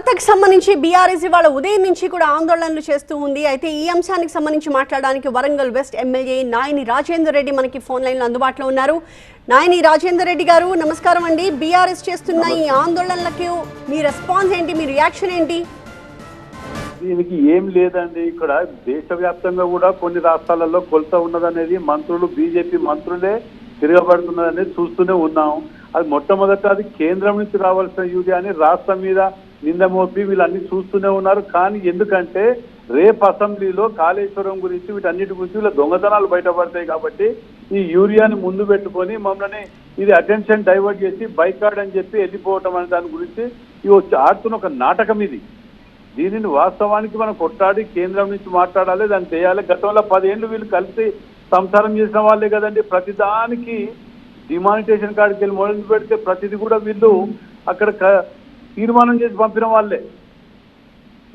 కొరతకు సంబంధించి బీఆర్ఎస్ ఇవాళ ఉదయం నుంచి కూడా ఆందోళనలు చేస్తూ ఉంది. అయితే ఈ అంశానికి సంబంధించి మాట్లాడడానికి వరంగల్ వెస్ట్ ఎమ్మెల్యే నాయని రాజేందర్ రెడ్డి మనకి ఫోన్ లైన్లో అందుబాటులో ఉన్నారు. నాయని రాజేందర్ రెడ్డి గారు నమస్కారం అండి. బీఆర్ఎస్ చేస్తున్న ఈ ఆందోళనలకు మీ రెస్పాన్స్ ఏంటి, మీ రియాక్షన్ ఏంటి? దీనికి ఏం లేదండి. ఇక్కడ దేశవ్యాప్తంగా కూడా కొన్ని రాష్ట్రాలలో కొలత ఉన్నదనేది మంత్రులు, బీజేపీ మంత్రులే తిరగబడుతున్నదనేది చూస్తూనే ఉన్నాం. అది మొట్టమొదట అది కేంద్రం నుంచి రావాల్సిన యూరియాని రాష్ట్రం మీద నింద మోపి వీళ్ళన్ని చూస్తూనే ఉన్నారు. కానీ ఎందుకంటే రేపు అసెంబ్లీలో కాళేశ్వరం గురించి వీటన్నిటి గురించి వీళ్ళ దొంగతనాలు బయటపడతాయి కాబట్టి ఈ యూరియాని ముందు పెట్టుకొని మమ్మల్ని ఇది అటెన్షన్ డైవర్ట్ చేసి బైకాట్ అని చెప్పి వెళ్ళిపోవటం అనే దాని గురించి ఆడుతున్న ఒక నాటకం ఇది. దీనిని వాస్తవానికి మనం కొట్టాడి కేంద్రం నుంచి మాట్లాడాలి, దాన్ని చేయాలి. గతంలో 10 ఏళ్ళు వీళ్ళు కలిసి సంసారం చేసిన వాళ్ళే కదండి. ప్రతిదానికి డిమానిటేషన్ కాడికి వెళ్ళి మొదలు పెడితే ప్రతిది కూడా వీళ్ళు అక్కడ తీర్మానం చేసి పంపిన వాళ్ళే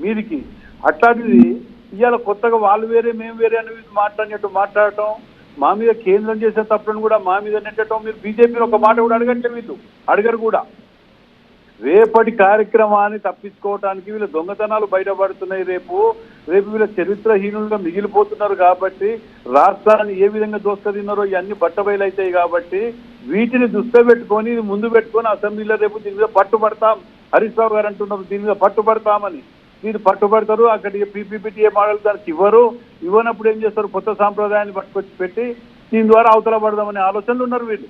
మీదికి. అట్లాంటిది ఇవాళ కొత్తగా వాళ్ళు వేరే మేము వేరే అని మాట్లాడినట్టు మాట్లాడటం, మా మీద కేంద్రం చేసే తప్పులను కూడా మా మీద నెట్టడం. మీరు బీజేపీని ఒక మాట కూడా అడగట్లే, వీళ్ళు అడగరు కూడా. రేపటి కార్యక్రమాన్ని తప్పించుకోవటానికి వీళ్ళ దొంగతనాలు బయటపడుతున్నాయి. రేపు వీళ్ళ చరిత్రహీనులుగా మిగిలిపోతున్నారు కాబట్టి రాష్ట్రాన్ని ఏ విధంగా దోస్తదిన్నారో ఇవన్నీ బట్టబయలవుతాయి కాబట్టి వీటిని దృష్టిలో పెట్టుకొని ముందు పెట్టుకొని అసెంబ్లీలో రేపు దీని మీద పట్టుబడతాం. హరీష్ రావు గారు అంటున్నారు దీని మీద పట్టుబడతామని. దీన్ని పట్టుబడతారు. అక్కడికి పీపీపీటీఏ మోడల్ దానికి ఇవ్వనప్పుడు ఏం చేస్తారు, కొత్త సాంప్రదాయాన్ని పట్టుకొచ్చి పెట్టి దీని ద్వారా అవతల పడదామనే ఆలోచనలు ఉన్నారు వీళ్ళు.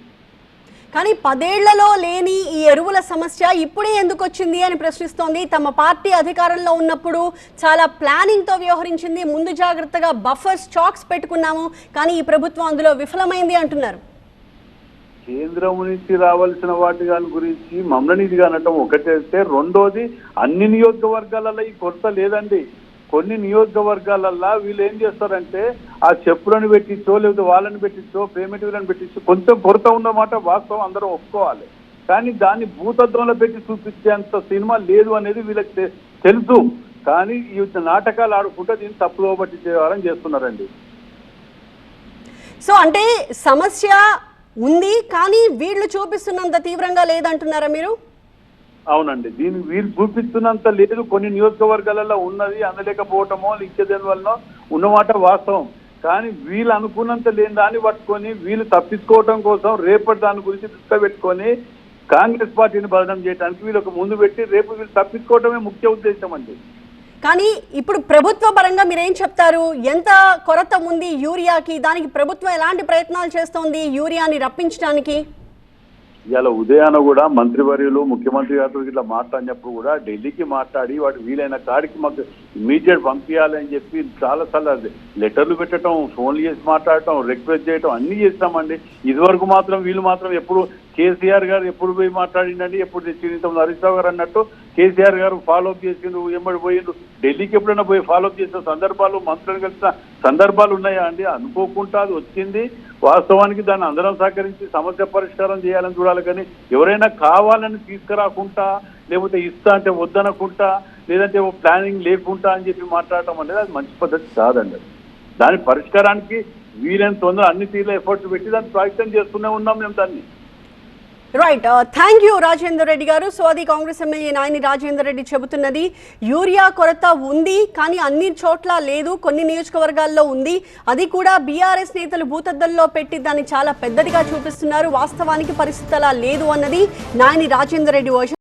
కానీ 10 ఏళ్లలో లేని ఈ ఎరువుల సమస్య ఇప్పుడే ఎందుకు వచ్చింది అని ప్రశ్నిస్తోంది. తమ పార్టీ అధికారంలో ఉన్నప్పుడు చాలా ప్లానింగ్తో వ్యవహరించింది, ముందు జాగ్రత్తగా బఫర్ స్టాక్స్ పెట్టుకున్నాము, కానీ ఈ ప్రభుత్వం అందులో విఫలమైంది అంటున్నారు. కేంద్రం నుంచి రావాల్సిన వాటి దాని గురించి మమ్మల్ని ఇదిగా అనటం ఒకటైతే, రెండోది అన్ని నియోజకవర్గాలలో ఈ కొరత లేదండి. కొన్ని నియోజకవర్గాలల్లో వీళ్ళు ఏం చేస్తారంటే ఆ చెప్పులను పెట్టించో లేకపోతే వాళ్ళని పెట్టించో పేమెంట్ వీళ్ళని పెట్టించో కొంచెం కొరత ఉన్నమాట వాస్తవం, అందరం ఒప్పుకోవాలి. కానీ దాన్ని భూతత్వంలో పెట్టి చూపించేంత సినిమా లేదు అనేది వీళ్ళకి తెలుసు. కానీ ఈ నాటకాలు ఆడుకుంటే దీన్ని తప్పులో పట్టించేవారని చేస్తున్నారండి. సో అంటే సమస్య ఉంది కానీ వీళ్ళు చూపిస్తున్నంత తీవ్రంగా లేదంటున్నారా మీరు? అవునండి, దీన్ని వీళ్ళు చూపిస్తున్నంత లేదు. కొన్ని నియోజకవర్గాలలో ఉన్నది అందలేకపోవటమో ఇంకేదేని వల్ల ఉన్నమాట వాస్తవం. కానీ వీళ్ళు అనుకున్నంత లేని దాన్ని పట్టుకొని వీళ్ళు తప్పించుకోవటం కోసం రేపటి దాని గురించి దృష్టి పెట్టుకొని కాంగ్రెస్ పార్టీని బదనం చేయడానికి వీళ్ళకి ముందు పెట్టి రేపు వీళ్ళు తప్పించుకోవటమే ముఖ్య ఉద్దేశం అండి. కానీ ఇప్పుడు ప్రభుత్వ పరంగా మీరేం చెప్తారు? ఎంత కొరత ఉంది యూరియాకి? దానికి ప్రభుత్వం ఎలాంటి ప్రయత్నాలు చేస్తోంది యూరియాని రప్పించడానికి? ఇవాళ ఉదయాన కూడా మంత్రివర్యులు ముఖ్యమంత్రి గారితో ఇట్లా మాట్లాడినప్పుడు కూడా ఢిల్లీకి మాట్లాడి వాటి వీలైన కాడికి మాకు ఇమ్మీడియట్ పంపించాలని చెప్పి చాలాసార్లు లెటర్లు పెట్టడం, ఫోన్లు చేసి మాట్లాడటం, రిక్వెస్ట్ చేయటం అన్నీ చేస్తామండి. ఇదివరకు మాత్రం వీళ్ళు మాత్రం ఎప్పుడు కేసీఆర్ గారు ఎప్పుడు పోయి మాట్లాడిండండి, ఎప్పుడు తెచ్చింది హరీష్ రావు గారు అన్నట్టు కేసీఆర్ గారు ఫాలోఅప్ చేసిండు, ఎంబడి పోయిండు. ఢిల్లీకి ఎప్పుడైనా పోయి ఫాలోఅప్ చేసిన సందర్భాలు, మంత్రులను కలిసిన సందర్భాలు ఉన్నాయా అండి? అనుకోకుండా అది వచ్చింది. వాస్తవానికి దాన్ని అందరం సహకరించి సమస్య పరిష్కారం చేయాలని చూడాలి. కానీ ఎవరైనా కావాలని తీసుకురాకుండా లేకపోతే ఇస్తా అంటే వద్దనకుండా లేదంటే ప్లానింగ్ లేకుండా అని చెప్పి మాట్లాడటం అనేది అది మంచి పద్ధతి కాదండి. దాని పరిష్కారానికి వీలైన తొందర అన్ని తీరుల ఎఫర్ట్స్ పెట్టి దాన్ని ప్రయత్నం చేస్తూనే ఉన్నాం మేము దాన్ని. Right, thank you Rajender Reddy గారు. సో అది కాంగ్రెస్ ఎమ్మెల్యే నాయని రాజేందర్ రెడ్డి చెబుతున్నది. యూరియా కొరత ఉంది కానీ అన్ని చోట్ల లేదు, కొన్ని నియోజకవర్గాల్లో ఉంది. అది కూడా బీఆర్ఎస్ నేతలు భూతద్దంలో పెట్టి దాన్ని చాలా పెద్దదిగా చూపిస్తున్నారు. వాస్తవానికి పరిస్థితి అలా లేదు అన్నది నాయని రాజేందర్ రెడ్డి వర్షన్.